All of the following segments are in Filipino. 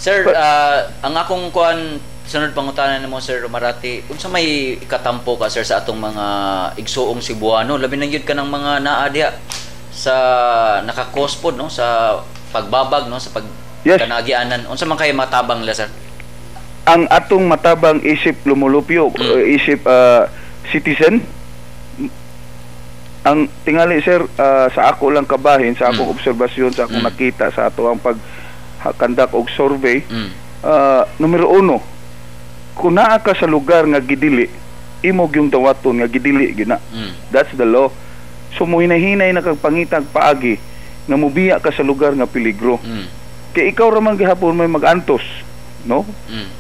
Sir, ang akong kuan sunod pangutanan nimo Sir Romarati, unsa may ikatampo ka sir sa atong mga igsuong Cebuano, labi na gyud kanang mga naa diha sa naka-cospod no sa pagbabag no sa kanagianan. Unsa man kay matabang nila sir? Ang atong matabang isip lumulupyo, isip citizen. Ang tingali sir, sa ako lang kabahin, sa akong obserbasyon, sa akong nakita sa ato ang pag-conduct og survey, numero 1, kung naa ka sa lugar nga gidili, imog yung dawaton nga gidili gina. That's the law. So mo hinahinay na kag pangitag paagi nga mubiya ka sa lugar nga peligro. Kay ikaw ra man gihapon may mag-antos, no?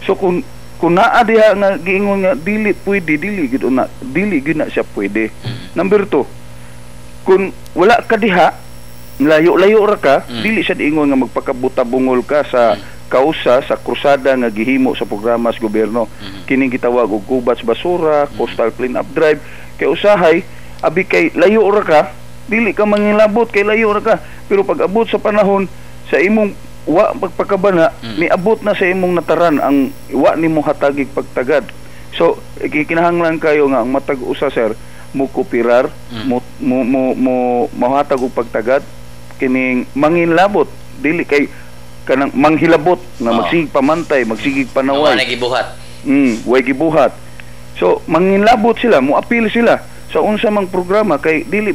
So kung naa diha nga giingon nga dili pwede, dili gid na siya pwede. Number 2, kung wala ka diha, layo-layo ra ka, dili siya diingon nga magpakabuta-bungol ka sa kausa sa krusada nga gihimo sa programa sa gobyerno. Kining gitawag og Kubats Basura, Coastal Cleanup Drive. Kay usahay, abi kay layo ra ka, dili ka mangilabot kay layo ra ka. Pero pag abot sa panahon sa imong wa pagpakabana, niabot na sa imong nataran ang wa nimo hatagig pagtagad. So kinahanglan kayo nga ang matag usa sir mo kupirar, mo mahatag og pagtagad kining manginlabot, dili kay kanang manghilabot nga magsigig pamantay, magsigig panaway. Wala gibuhat. Way gibuhat. So manginlabot sila, mo apil sila sa unsa mang programa kay dili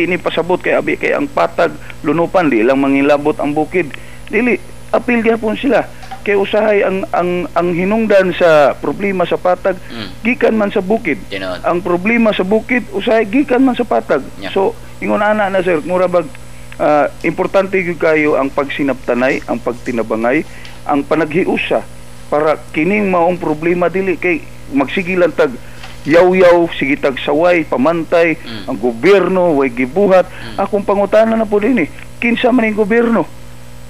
ni pasabot kay abi kay ang patag lunupan di lang manginlabot ang bukid. Dili apil gyapon sila kay usahay ang hinungdan sa problema sa patag gikan man sa bukid. Ang problema sa bukid usahay gikan man sa patag. So ingon ana na sir, mura bag importante gyud kayo ang pagsinabtanay, ang pagtinabangay, ang panaghiusa para kining maong problema dili kay magsigilan tag yaw-yaw, sige tag saway, pamantay, ang gobyerno way gibuhat. Akong pangutanan na po dinhi, kinsa man ang gobyerno?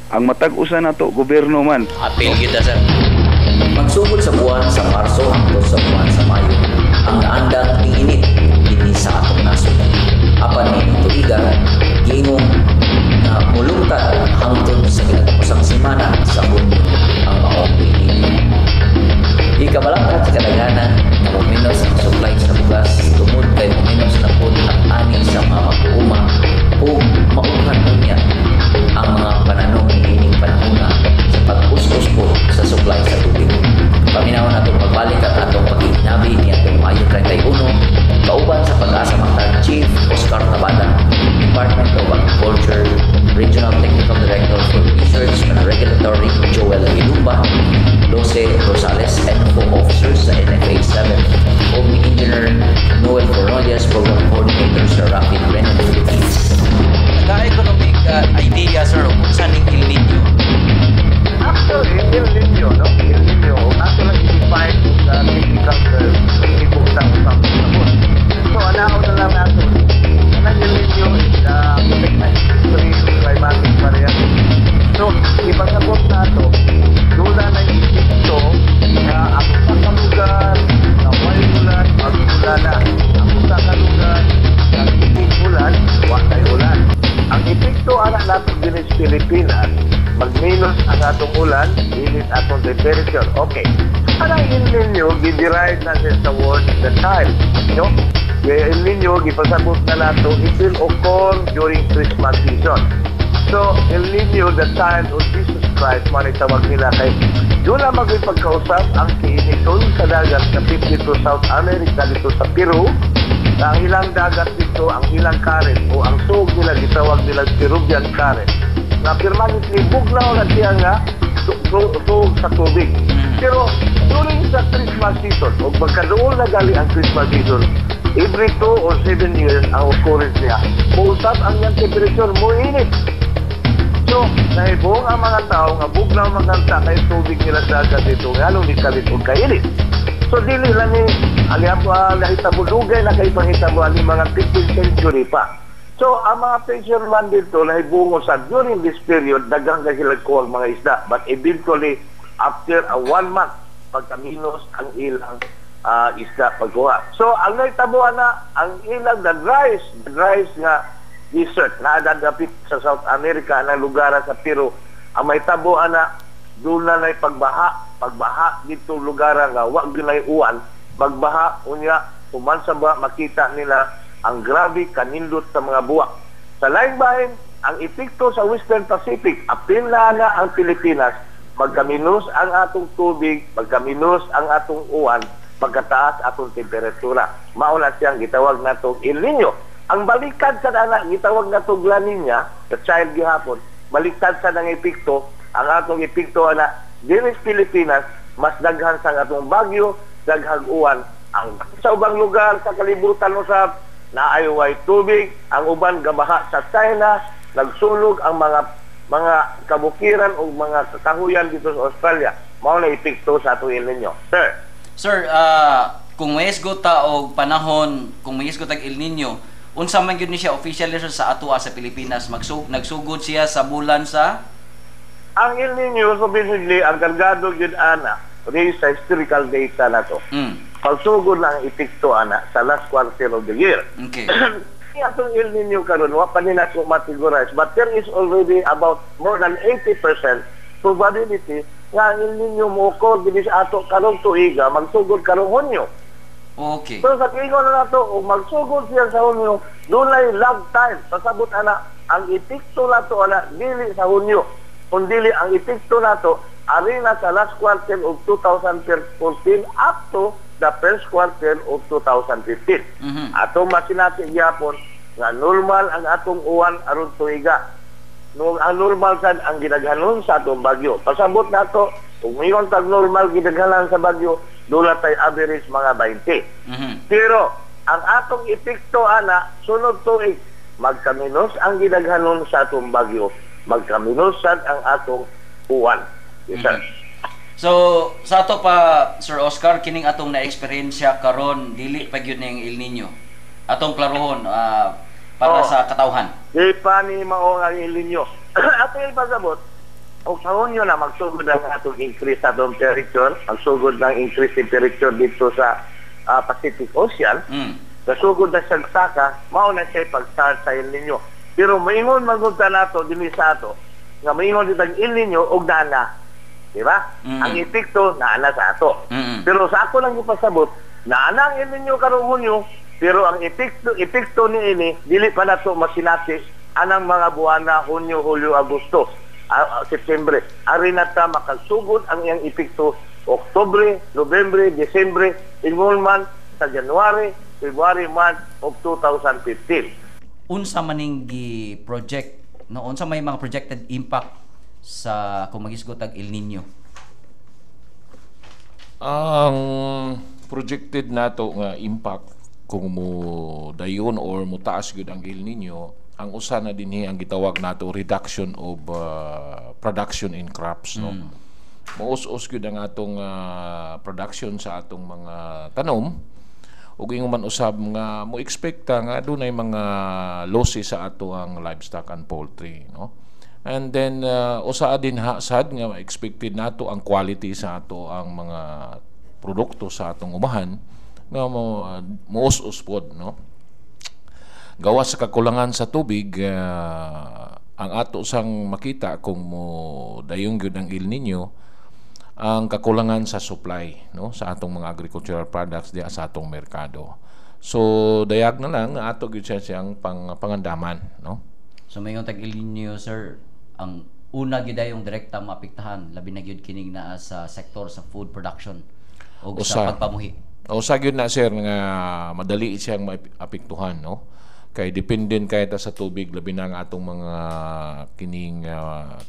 Ang matag-usa nato gobyerno man. Apil gyud sir. Magsugod sa buwan sa Marso hangtod sa buwan sa Mayo, ang naandang init dinhi sa atong nasod. Apan ni tuigan giingong na mulungtad hangtod sa kinatapusang semana sa Hunyo ang maong init. Di kabalangkat sa kadaghanan na muminos ang supply sa bugas tungod kay muminos na po ang ani sa mga mag-uuma o maunghan niya ang mga pananong ining panahuna sa pag-ustos po sa supply sa tubig. Paminaw na itong magbalik at atong pag-inabi ni atong Mayo 31 kauban sa pag-asa matag Chief Oscar Tabada, Department of Agriculture, Regional Technical Director for Research and Regulatory Joel Ilumba, Jose Rosales, NFO Officers sa NFA 7, o ni Engineer Noel Coronelias, Program Coordinator sa Rapid Rain Philippines. Nagka-economic idea sir kung saan yung El Nino? Actually, El Nino, no? El Nino, actually i-define sa technical term, ibuksan usang sabon. So, anaon na lang nato. Ang El Nino is extreme climatic variation. So, ipasabot nato, dula na ipikto na ang sa lugar, na way ulan, mag-ulana. Ang sa lugar, na hindi ulan, wakay ulan. Ang epekto anak natin din sa Pilipinas, mag-minus ang atong ulan, init atong temperature. Okay. Anong El Nino, giderive natin sa word the time. No? Kaya El Nino, gipasabot na nato, it will occur during Christmas season. So, El Nino, the time of Jesus Christ, manitawag nila kay doon lang magpagkausap ang kiiniton sa dagat na dito South America, dito sa Peru. Ang ilang dagat dito, ang ilang current o ang sug nila, gitawag nila Peruvian current, na permanently bugnaw na siya nga sug sa tubig. Pero during sa Christmas season, o pagkadoon na gali ang Christmas season, every 2 or 7 years ang occurrence niya, mausap ang yung temperature mo init. So, nahibong ang mga tao nga bugnaw magkanta kay tubig nila sa dagat dito, halong di kalit o kainit. So, dili lang ni nahitabulugay na kay pangitabuan ni mga 15th century pa. So, ang mga fisherman dito nahibungo sa during this period, dagang kahilag ko ang mga isda. But eventually, after 1 month, pagkaminos ang ilang isda pagkuha. So, ang nahitabuan na, ang ilang the dries nga desert na adadapit sa South America na lugar sa Peru, ang may tabuan na doon na pagbaha dito lugar nga wag ginay uwan, magbaha unya human sa ba makita nila ang grabe kanindot sa mga buwak. Sa laing bahin, ang epekto sa Western Pacific, apil na ang Pilipinas, magkaminos ang atong tubig, magkaminos ang atong uwan, pagkataas atong temperatura. Mauna siyang gitawag natong El Nino. Ang baliktad sa dana, gitawag natong La Nina, the child gihapon, baliktad sa nang epekto, ang atong epekto na diri sa Pilipinas, mas daghan sa atong bagyo, daghang uwan. Ang sa ubang lugar sa kalibutan usab naayaway tubig, ang uban gabaha sa China, nagsulog ang mga kabukiran o mga kahuyan dito sa Australia. Mao na epekto sa atong El Nino. Sir, kung may isgot ta og panahon, kung may isgot ang El Nino, unsa man gyud ni siya officially sa atua sa Pilipinas, nagsugod siya sa bulan sa ang El Nino, so basically, ang kargado gyud ana, sa historical data na to. Pagsugod na ang epekto ana sa last quarter of the year. Okay. Atong El Nino karon wa pa nila ko matigorize, but there is already about more than 80% probability nga ang El Nino mo ko dili sa ato karong tuiga magsugod karong Hunyo. Okay. So sa tingin na nato o magsugod siya sa Hunyo, dunay lag time pasabot ana ang epekto nato ana dili sa Hunyo. Kundili ang epekto nato ari na sa last quarter of 2014 up to the first quarter of 2015. Ato masinati gyapon nga normal ang atong uwan aron tuiga. Nung ang normal sad ang gidaghanon sa atong bagyo. Pasabot nato kung mayroon tag normal gidaghanan sa bagyo, doon tay average mga 20. Pero ang atong epekto ana sunod tuig magkaminos ang gidaghanon sa atong bagyo, magkaminos sad ang atong uwan. Yes, sir. So, sa ato pa, Sir Oscar, kining atong na-experiensya karon dili pa gyud ning El Nino. Atong klarohon para sa katawhan. Di pa ni mao ang El Nino. Ato pasabot, o sa Hunyo na magsugod ang atong increase sa atong temperature, magsugod ng increase temperature dito sa Pacific Ocean. Nasugod na siyang saka, mao na siya pag-start sa El Nino. Pero maingon magunta nato dinhi sa ato, nga maingon ditag El Nino og dana. Diba? Ang epekto naana sa ato. Pero sa ako lang ipasabot, naana ang El Nino karong Hunyo, pero ang epekto ni ini dili pa nato masinati anang mga buwan na Hunyo, Hulyo, Agosto, September. Ari na ta makagsugod ang iyang epekto Oktubre, Nobyembre, Desembre, ingon man sa January, February month of 2015. Unsa maning gi-project no, unsa may mga projected impact sa kung magisgot ang El Nino? Ang projected nato nga impact kung mo dayon or mo taas gyud ang El Nino, ang usa na dinhi ang gitawag nato reduction of production in crops, no. Maus-us gyud ang atong production sa atong mga tanom, ug ingon man usab nga mo expecta nga dunay mga losses sa ato ang livestock and poultry, no. And then usa din sad nga expected nato ang quality sa ato ang mga produkto sa atong umahan nga muus-us pod, no. Gawas sa kakulangan sa tubig, ang ato sang makita kung mo dayong gyud ang El Nino, ang kakulangan sa supply, no, sa atong mga agricultural products diya sa atong merkado. So dayag na lang ato gyud siya siyang pangandaman, no. So mayon tag El Nino, sir, ang una gyud yung direkta maapektahan labi na gyud kining naa sa sektor sa food production o sa pagpamuhi. Usa gyud na, sir, nga madali siyang maapektuhan, no. Kay dependent kay ta sa tubig labi na ang atong mga kining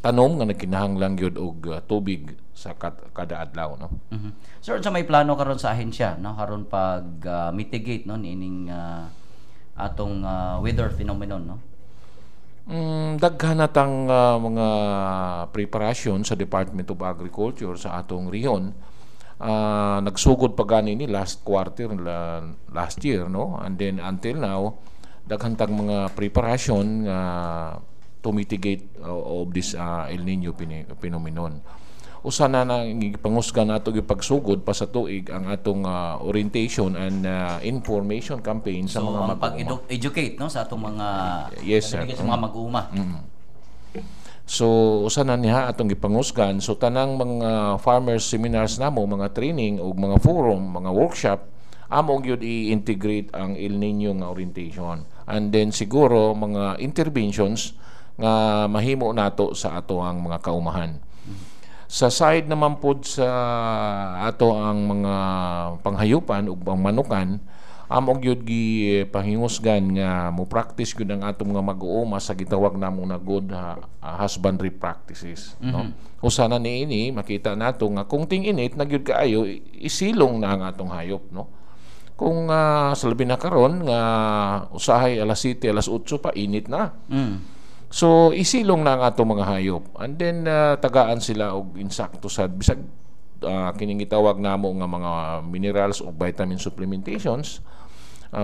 tanom nga nagkinahanglan gyud og tubig sa kada adlaw, no. Sir, sa may plano karon sa ahensya, no, karon pag mitigate, no, nining atong weather phenomenon, no. Daghan natang mga preparasyon sa Department of Agriculture sa atong riyon. Nagsugod pa gani ni last quarter last year, no, and then until now daghan tang mga preparasyon to mitigate of this El Nino phenomenon. Usa na pangusga nato gyud pagsugod pa sa tuig ang atong orientation and information campaign sa mga pag-educate, no, sa atong mga yes, sir, sa mga mag-uuma. So usa na niha atong gipangusgan. So tanang mga farmers seminars namo, mga training o mga forum, mga workshop, amo gyud i-integrate ang El Nino nga orientation. And then siguro mga interventions nga mahimo nato sa ato ang mga kaumahan. Sa side naman pod sa ato ang mga panghayupan ug pangmanukan, amo gyud gi pahingusgan nga mo practice gyud ang atong mga mag-uuma sa gitawag namong na good husbandry practices, no? Usa na niini makita nato nga kung ting-init na gyud kaayo, isilong na ang atong hayop, no? Kung sa labi na karon nga usahay alas 7, alas 8 pa init na. So isilong na ang atong mga hayop, and then tagaan sila og insakto sa bisag kining gitawag namo nga mga minerals o vitamin supplementations,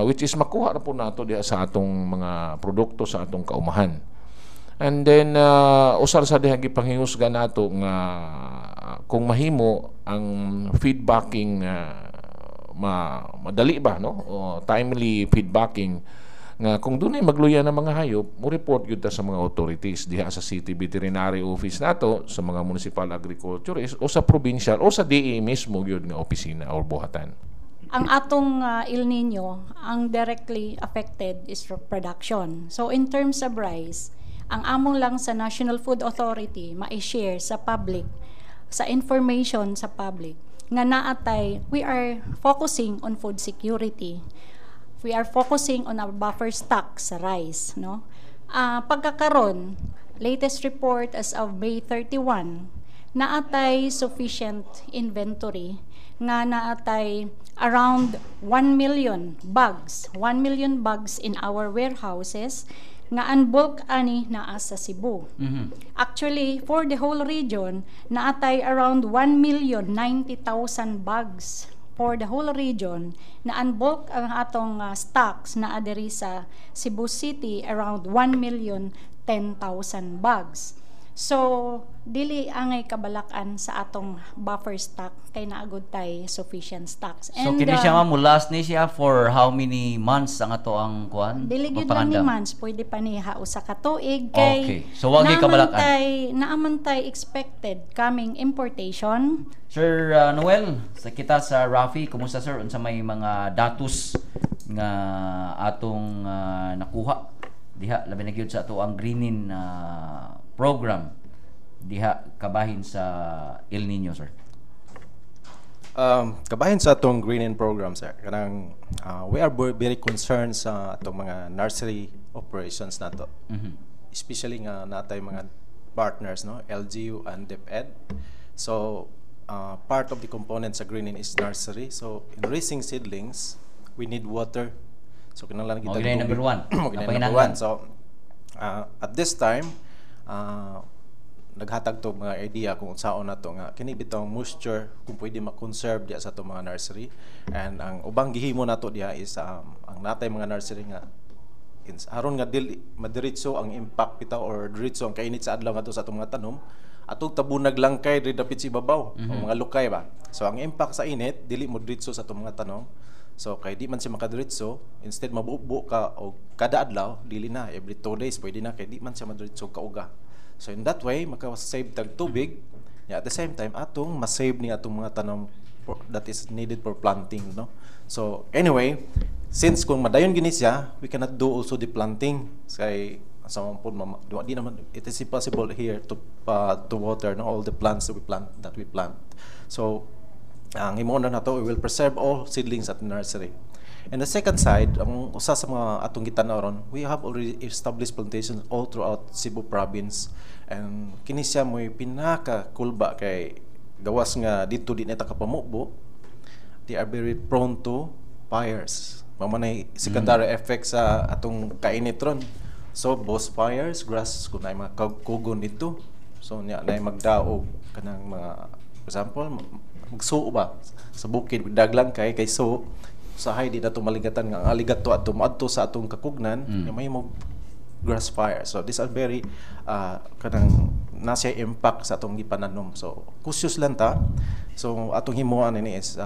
which is makuha na po nato diha sa atong mga produkto sa atong kaumahan. And then usar sa diha gipanghingusgan nato nga kung mahimo ang feedbacking madali ba, no, o timely feedbacking nga kung dunay magluya ng mga hayop, mo report gyud ta sa mga authorities diha sa City Veterinary Office nato, sa mga municipal agriculturist o sa provincial o sa DA mismo gyud nga opisina o buhatan. Ang atong El Nino, ang directly affected is production. So in terms of rice, ang among lang sa National Food Authority ma-share sa public, sa information sa public, nga naatay we are focusing on food security. We are focusing on our buffer stock sa rice, no? Pagkakaron, latest report as of May 31, naatay sufficient inventory nga naatay around 1 million bags in our warehouses nga ang bulk ani naa sa Cebu. Actually, for the whole region, naatay around 1,090,000 bags for the whole region na ang bulk ang atong stocks na adiri sa Cebu City around 1,010,000 bags. So dili angay kabalakan sa atong buffer stock kay naagod tay sufficient stocks. So kini siya ma'am, last ni siya for how many months ang ato ang kuan? Dili gyud lang ni months, pwede pa niha usa ka tuig kay okay. So wag kabalakan. Naaman tay expected coming importation. Sir Noel, sa kita sa Rafi, kumusta sir? Unsa may mga datos nga atong nakuha diha labi na gyud sa ato ang greening program diha kabahin sa El Nino, sir? Kabahin sa atong greening program, sir, kanang we are very concerned sa atong mga nursery operations nato. Especially nga natay mga partners, no, LGU and DepEd. So part of the component sa greening is nursery. So in raising seedlings, we need water. So kinahanglan kita number one. Number one. So at this time, naghatag to mga idea kung saon na to nga kini bitong moisture kung pwede ma-conserve diya sa to mga nursery. And ang ubang gihimo nato diya is ang natay mga nursery nga aron nga dili madiretso ang impact bitaw or diretso ang kainit sa adlaw ngadto sa atong mga tanom, atong tabunag lang kay dapit sa ibabaw o mga lukay ba. So ang impact sa init dili mo diretso sa atong mga tanom. So kay di man siya makadiretso, instead mabubo ka o kada adlaw, dili na every 2 days pwede na kay di man siya madiretso kauga. So in that way maka-save tag tubig, at the same time atong ma-save ni atong mga tanom that is needed for planting, no? So anyway, since kung madayon gini siya, we cannot do also the planting kay sa di naman it is impossible here to water, no, all the plants that we plant. So ang himuna na to, we will preserve all seedlings at the nursery. And the second side, ang usa sa mga atong gitanaw ron, we have already established plantations all throughout Cebu province. And kini siya mo'y pinaka-kulba kay gawas nga dito di neta kapamubo, they are very prone to fires. Mamanay secondary effects sa atong kainit ron. So, both fires, grass, kung na mga kugon dito, so niya na magdaog kanang mga, for example, magsuo ba sa bukid daglang kay so usahay di nato maligatan nga ang aligato at tumadto sa atong kakugnan may mo grass fire. So these are very kanang nasa impact sa atong gipananom. So cautious lang ta. So atong himuan ini is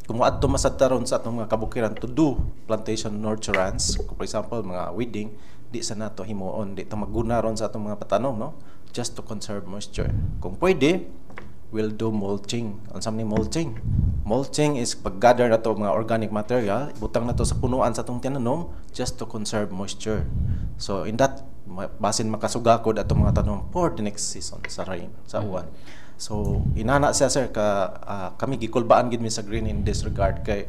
kung adto masad taron sa atong mga kabukiran to do plantation nurturance, for example mga weeding, di sa nato himuon, di ta maguna ron sa atong mga patanom, no? Just to conserve moisture. Kung pwede, we'll do mulching. Ang ni mulching. Mulching is pag-gather na to mga organic material, butang na to sa punuan sa atong tinanom just to conserve moisture. So in that, basin makasugakod atong mga tanom for the next season sa rain, sa uwan. So inana siya sir kami gikulbaan gid mi sa green in this regard kay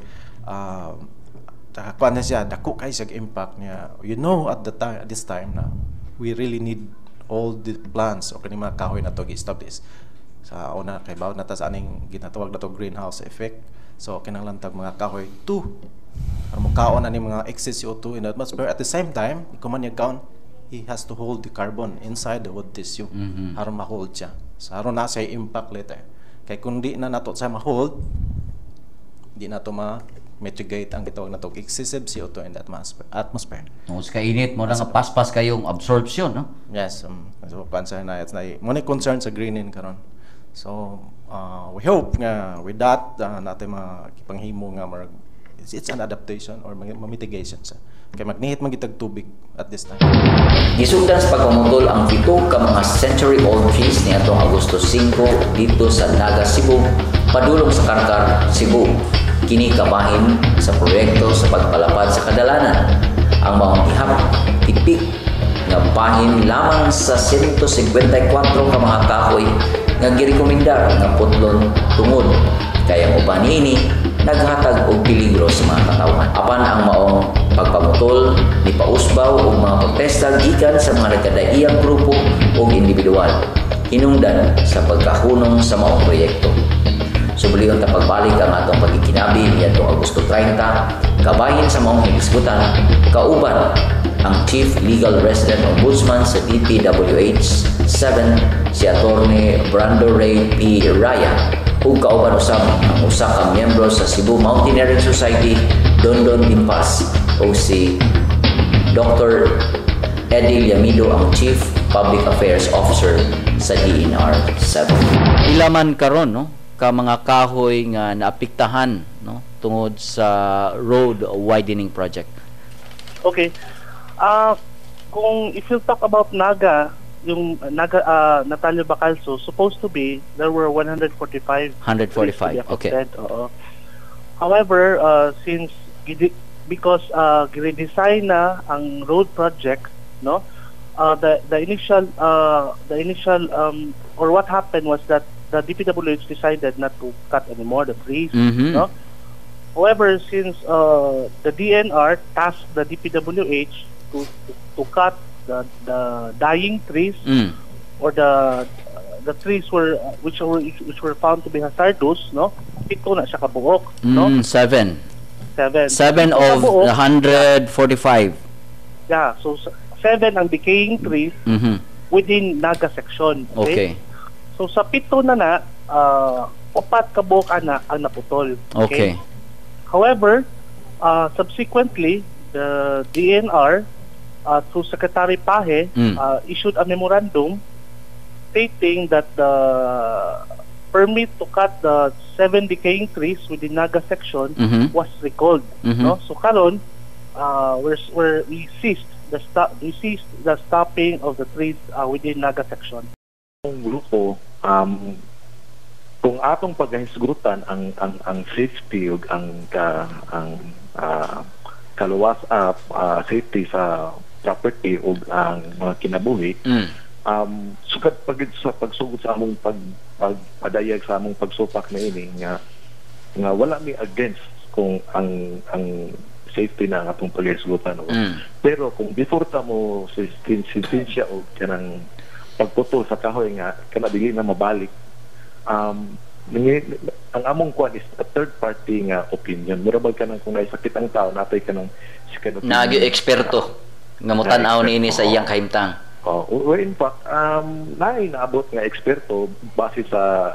kuan na siya dako kay sa impact niya. You know at this time na we really need all the plants o kani mga kahoy na to gi-establish sa una kay bawat nata sa aning ginatawag na to greenhouse effect. So kinahanglan tag mga kahoy to para makaon ani mga excess CO2 in the atmosphere. At the same time, kuman niya kaon, he has to hold the carbon inside the wood tissue aron ma-hold siya. So aron na siya impact later. Kay kung di na nato sa ma-hold, di na to ma-mitigate ang gitawag na to excessive CO2 in the atmosphere. Mas kainit mo na nga paspas kayong absorption, no? Yes, so pansin na it's na mo ni concern sa greening karon. So we hope nga with that natin makipanghimo nga it's an adaptation or mitigation sa kay magnihit magitag tubig at this time. Gisugdan sa pagpamutol ang 7 ka mga century-old trees niadtong Agosto 5 dito sa Naga, Cebu, padulong sa Karkar, Cebu. Kini kabahin sa proyekto sa pagpalapad sa kadalanan. Ang mga ihap tipik nga bahin lamang sa 154 ka mga kahoy nga girekomendar nga putlon tungod kaya ang uban niini naghatag og peligro sa mga katawhan. Apan ang maong pagpamutol ni pausbaw og mga protesta gikan sa mga nagkadaiyang grupo o individual hinungdan sa pagkahunong sa maong proyekto. Subliyon ta pagbalik ang atong pagkikinabi niadtong Agosto 30 kabahin sa maong hinisgutan kauban ang Chief Legal Resident Ombudsman sa DPWH 7 si Attorney Brando Ray P. Raya ug kauban usab ang usa ka miyembro sa Cebu Mountaineering Society Dondon Dimpas o si Dr. Eddie Yamido ang Chief Public Affairs Officer sa DNR 7. Ilaman karon, no, ka mga kahoy nga naapektahan, no, tungod sa road widening project. Okay. Kung if you talk about Naga, yung Naga Natalio Bacalso, supposed to be there were 145. 145. Okay. However, since because redesign na ang road project, no, the initial or what happened was that the DPWH decided not to cut anymore the trees, no. However, since the DNR tasked the DPWH to cut the dying trees or the trees which were found to be hazardous, no, pito na siya kabuok, no. 7 of the 145. Yeah, so 7 ang decaying trees within Naga section. Okay. So sa pito na 4 kabuok na ang naputol. Okay. However, subsequently the DNR through Secretary Pahe issued a memorandum stating that the permit to cut the 7 decaying trees within Naga section was recalled. No? So karon we ceased the stopping of the trees within Naga section. Ang grupo kung atong paghisgutan ang safety ug ang kaluwas safety sa property o ang mga kinabuhi sugad sa pagsugod sa among pagpadayag sa among pagsupak na ini nga wala mi against kung ang safety na atong paghisgutan pero kung before ta mo sensensya o kanang pagputol sa kahoy nga kana dili na mabalik ang among kuan is a third party nga opinion. Murabag ka nang kung naisakit ang tao, natay ka nang nag-eksperto nga mutanaw ni ini sa iyang kahimtang. In fact, naabot nga eksperto base sa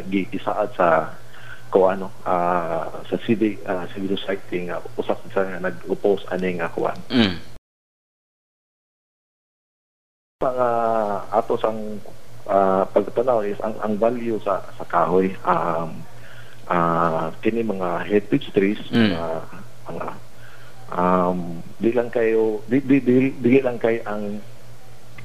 gisaad sa kuano sa civil society nga usap sa nag-oppose ani nga kuan. Ato sang pagtanaw is ang value sa kahoy kini mga heritage trees mga di lang kayo di lang kay ang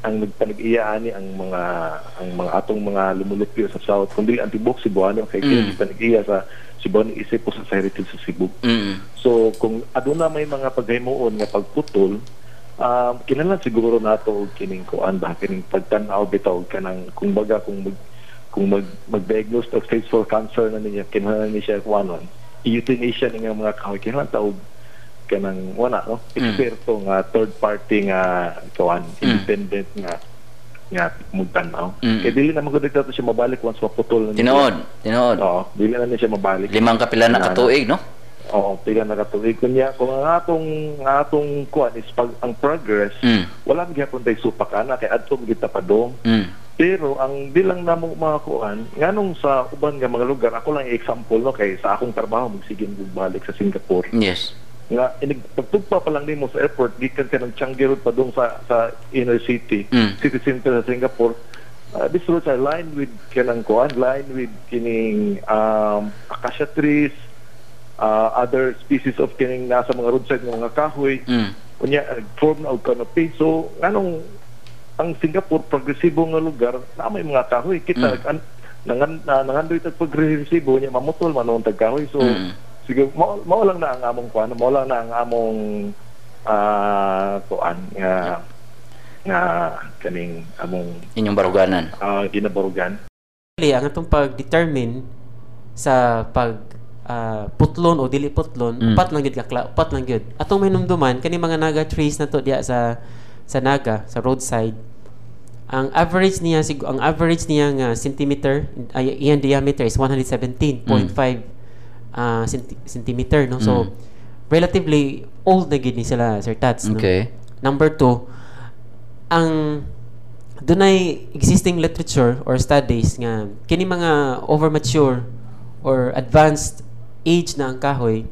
nagpanag-iya ani ang mga atong mga lumulupyo sa South, kundi ang tibok Cebuano kay nagpanag-iya sa Cebuano isip po sa heritage sa Cebu. So kung aduna may mga paghimuon nga pagputol, kinahanglan siguro nato og kining kuan ba kining pagtan-aw bitaw kanang kung mag-diagnose of stage 4 cancer na niya, kinahanglan ni siya kuanon euthanasia nga mga kahoy, kinahanglan taog kanang wala no eksperto nga third party nga kuan independent nga mugtan-aw. Kaya dili na magdagdag siya mabalik once maputol na Tinuod. Oo, dili na siya mabalik. 5 kapila na katuig, no? Oo, pila na katuig. Kunya kung ang atong kuan is pag ang progress, wala gyapon tay supak ana kay adto kita padong. Pero ang bilang namo mga kuan nganong sa uban nga mga lugar, ako lang example no kay sa akong trabaho magsigin balik sa Singapore. Yes. Nga pagtugpa pa lang nimo sa airport, gikan ka ng Changi Road pa dong sa inner city, city center sa Singapore. These roads are lined with kining kining acacia trees, other species of kining nasa mga roadside ng mga kahoy. Kunya form na og canopy. So anong ang Singapore progresibo nga lugar na may mga kahoy kita nangandoy tag progresibo niya mamutol manon tag kahoy. So sige mao lang na ang among kuan, mao lang na ang among kuan nga kaning among inyong baruganan. Ginabarugan. Ang atong pag-determine sa pag putlon o dili putlon, upat lang gyud. Atong hinumduman kani mga naga trees na to diya sa naga sa roadside. Ang average niya nga centimeter, iyang diameter is 117.5 centimeter, no? So relatively old na gid ni sila, Sir Tats, no? Okay. Number 2, ang dunay existing literature or studies nga kini mga overmature or advanced age na ang kahoy,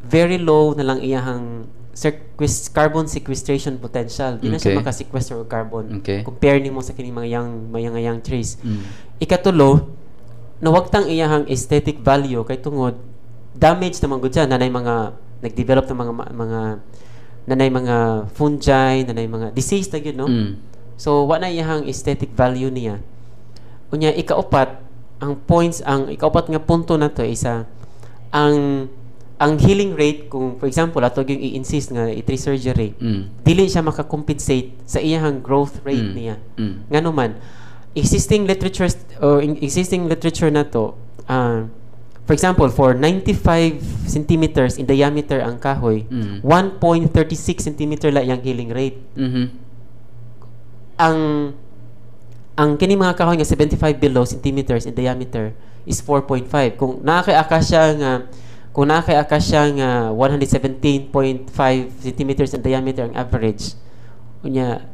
very low na lang iyahang carbon sequestration potential. Di na siya makasequester og carbon. Compare nimo sa kini mga young trees. Ikatulo, nawagtang iyahang aesthetic value kay tungod damage naman gud siya, nanay mga nagdevelop ng mga fungi, nanay mga disease na gyud, no? So wa na iyahang aesthetic value niya. Unya ikaupat nga punto na to isa ang healing rate, kung for example ato gyud i-insist nga i-tree surgery, dili siya makakompensate sa iyahang growth rate niya. Ngano man existing literature na to, for example, for 95 centimeters in diameter ang kahoy, 1.36 centimeter la yung healing rate. Ang kini mga kahoy nga 75 below centimeters in diameter is 4.5. Kung nakakay akasya nga 117.5 centimeters in diameter ang average, unya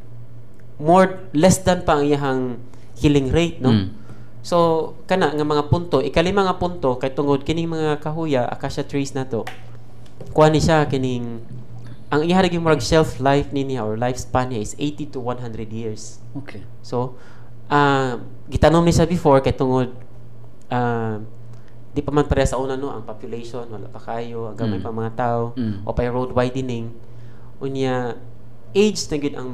less than pa ang iyang healing rate, no? So kana nga mga punto, ikalima nga punto kay tungod kining mga kahoya acacia trees na to, kuha ni siya kining ang iharag yung murag shelf life niya or lifespan niya is 80 to 100 years. Okay. So gitanom ni siya before kay tungod di pa man pareha sa una, no, ang population wala pa kayo, ang gamay pa mga tao, o pa road widening, unya age na gid ang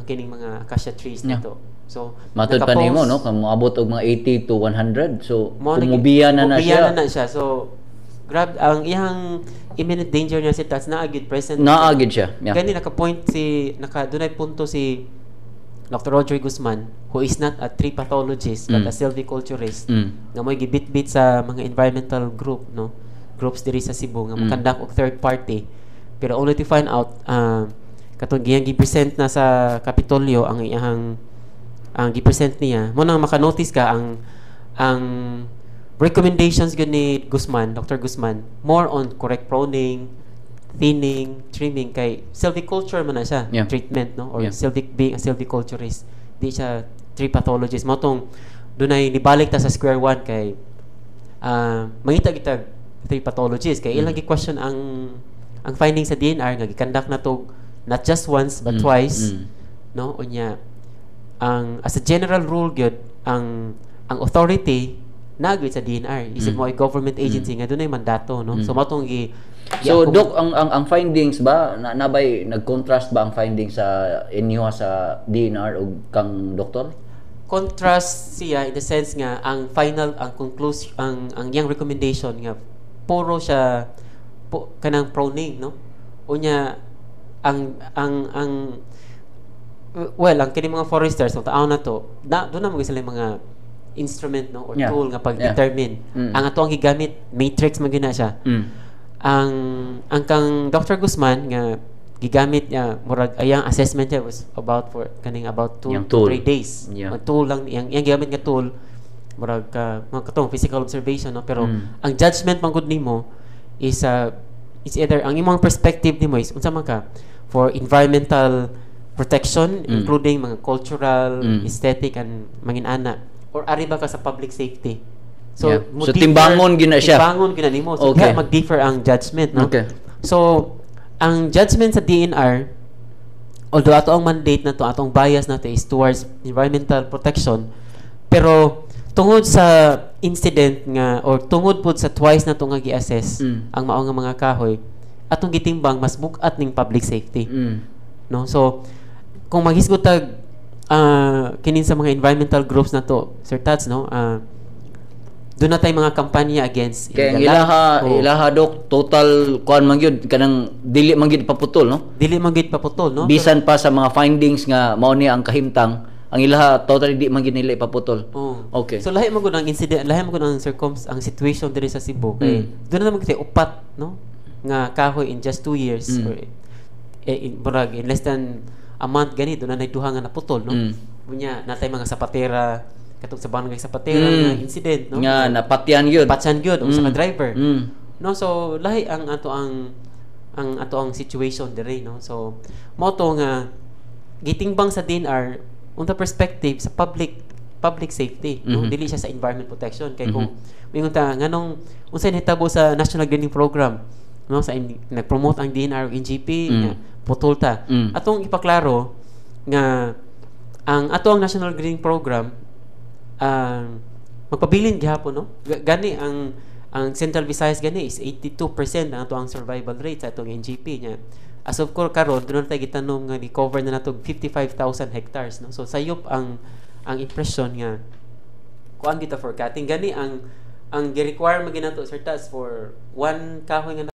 kining mga acacia trees na to. So matod pa nimo, no, kung moabot og mga 80 to 100, so umubiya na siya. So grab ang iyang imminent danger niya si Tats na agid present. Naagid siya. Yeah. Gani dunay punto si Dr. Roger Guzman, who is not a tree pathologist but a silviculturist, nga mo'y gibit-bit sa mga environmental groups diri sa Cebu nga mo-conduct og third party, pero only to find out katong giyang gi-present na sa Kapitolyo ang gi-present niya mo nang maka-notice ka ang recommendations gud ni Guzman, Dr. Guzman, more on correct pruning, thinning, trimming, kay silviculture man na siya, treatment, no, or being a silviculturist, di siya tree pathologist. Mo tong dunay nibalik ta sa square one kay mangita kita tree pathologist kay ilang gi-question ang findings sa DNR nga gi-conduct na to not just once but twice, no, unya as a general rule gyud ang authority nagwit sa DNR isip mo ay government agency nga dunay mandato no. So matong So Doc, ang findings ba nabay nag-contrast ba ang findings sa inyo sa DNR o kang doktor? Contrast siya in the sense nga ang final ang conclusion ang yang recommendation nga puro siya kanang proning no. Unya ang kini mga foresters so taon na to doon na mo sila mga instrument no or tool nga pag-determine ang ato ang gigamit matrix man gyud na siya. Ang kang Dr. Guzman nga gigamit niya murag ayang assessment niya was about 2 to 3 days. Ang tool lang yang gigamit nga tool murag mga katong physical observation no pero ang judgment man gud nimo is it's either ang imong perspective nimo is unsa man ka for environmental protection including mga cultural, aesthetic and mangin ana or ari ba ka sa public safety. So timbangon gina siya. Timbangon gina nimo. So mag-differ ang judgment, no? Okay. So ang judgment sa DNR although ato ang mandate na to, atong bias na to is towards environmental protection, pero tungod sa incident nga or tungod pud sa twice na to nga gi-assess ang mao nga mga kahoy, atong gitimbang mas bugat ning public safety. No? So kung maghisgot tag kinin sa mga environmental groups na to, Sir Tats, no? Doon na tayo mga kampanya against kaya ilaha Dok total kuan man gyud kanang dili man gyud paputol no no bisan pa sa mga findings nga mao ni ang kahimtang ang ilaha totally di man gyud nila ipaputol. Okay, so lahi man gud ang incident, lahi man gud ang ang situation diri sa Cebu kay doon na magkita upat no nga kahoy in just 2 years or in less than a month gani doon na duha nga naputol no unya natay mga sapatera katong sa barangay Sapatera nga incident no nga napatyan gyud sa driver no so lahi ang ato ang situation diri no so mo to nga gitingbang sa DNR unta perspective sa public safety no dili siya sa environment protection kay kung mingon ta nganong unsay nahitabo sa National Greening Program no sa nag-promote ang DNR ug NGP nga putol ta atong ipaklaro nga ang ato ang National Greening Program magpabilin gihapon no gani ang Central Visayas gani is 82% ang ato ang survival rate sa atong NGP nya as of karon doon tayo gitanom nga ni-cover na nato 55,000 hectares no so sayop ang impression nga kuan kita for cutting gani ang gi-require maginato Sir Tas for one kahoy nga